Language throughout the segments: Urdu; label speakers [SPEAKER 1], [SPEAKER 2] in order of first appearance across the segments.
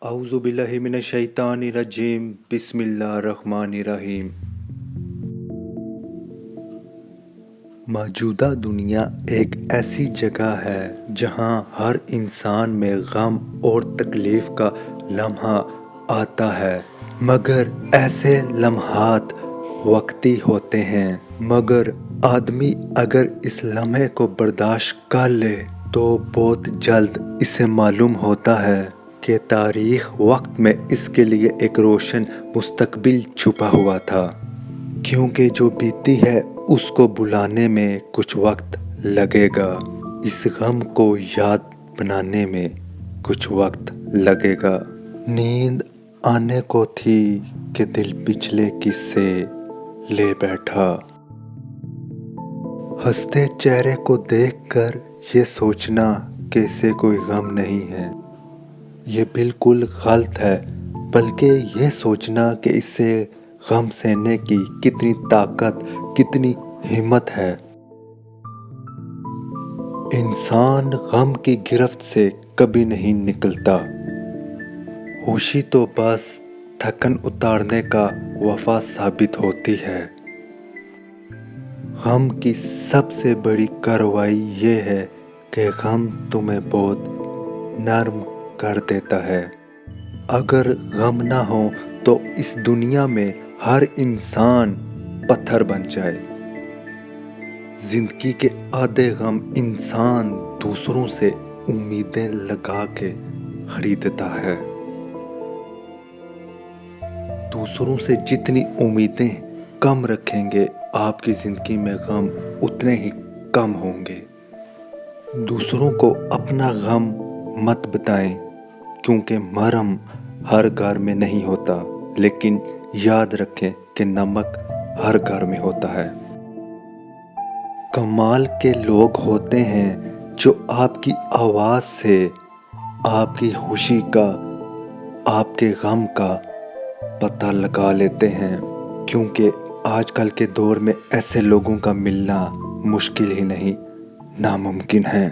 [SPEAKER 1] اعوذ باللہ من الشیطان الرجیم بسم اللہ الرحمن الرحیم۔ موجودہ دنیا ایک ایسی جگہ ہے جہاں ہر انسان میں غم اور تکلیف کا لمحہ آتا ہے، مگر ایسے لمحات وقتی ہوتے ہیں۔ مگر آدمی اگر اس لمحے کو برداشت کر لے تو بہت جلد اسے معلوم ہوتا ہے کہ تاریخ وقت میں اس کے لیے ایک روشن مستقبل چھپا ہوا تھا، کیونکہ جو بیتی ہے اس کو بلانے میں کچھ وقت لگے گا، اس غم کو یاد بنانے میں کچھ وقت لگے گا۔ نیند آنے کو تھی کہ دل پچھلے قصے لے بیٹھا، ہنستے چہرے کو دیکھ کر یہ سوچنا کہ اسے کوئی غم نہیں ہے، یہ بالکل غلط ہے، بلکہ یہ سوچنا کہ اسے غم سہنے کی کتنی طاقت، کتنی ہمت ہے۔ انسان غم کی گرفت سے کبھی نہیں نکلتا، خوشی تو بس تھکن اتارنے کا وفا ثابت ہوتی ہے۔ غم کی سب سے بڑی کارروائی یہ ہے کہ غم تمہیں بہت نرم کر دیتا ہے۔ اگر غم نہ ہو تو اس دنیا میں ہر انسان پتھر بن جائے۔ زندگی کے آدھے غم انسان دوسروں سے امیدیں لگا کے خریدتا ہے۔ دوسروں سے جتنی امیدیں کم رکھیں گے آپ کی زندگی میں غم اتنے ہی کم ہوں گے۔ دوسروں کو اپنا غم مت بتائیں، کیونکہ مرہم ہر گھر میں نہیں ہوتا، لیکن یاد رکھیں کہ نمک ہر گھر میں ہوتا ہے۔ کمال کے لوگ ہوتے ہیں جو آپ کی آواز سے آپ کی خوشی کا، آپ کے غم کا پتہ لگا لیتے ہیں، کیونکہ آج کل کے دور میں ایسے لوگوں کا ملنا مشکل ہی نہیں، ناممکن ہے۔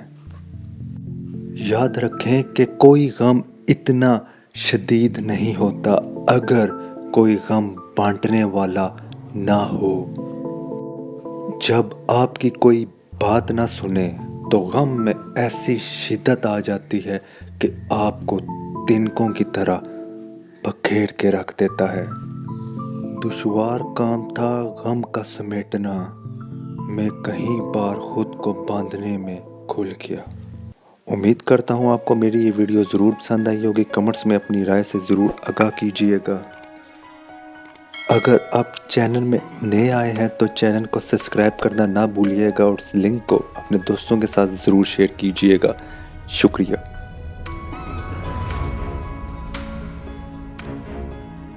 [SPEAKER 1] یاد رکھیں کہ کوئی غم اتنا شدید نہیں ہوتا اگر کوئی غم بانٹنے والا نہ ہو۔ جب آپ کی کوئی بات نہ سنے تو غم میں ایسی شدت آ جاتی ہے کہ آپ کو تنکوں کی طرح بکھیر کے رکھ دیتا ہے۔ دشوار کام تھا غم کا سمیٹنا، میں کہیں بار خود کو باندھنے میں کھل گیا۔ امید کرتا ہوں آپ کو میری یہ ویڈیو ضرور پسند آئی ہوگی۔ کمنٹس میں اپنی رائے سے ضرور آگاہ کیجیے گا۔ اگر آپ چینل میں نئے آئے ہیں تو چینل کو سبسکرائب کرنا نہ بھولیے گا اور اس لنک کو اپنے دوستوں کے ساتھ ضرور شیئر کیجیے گا۔ شکریہ۔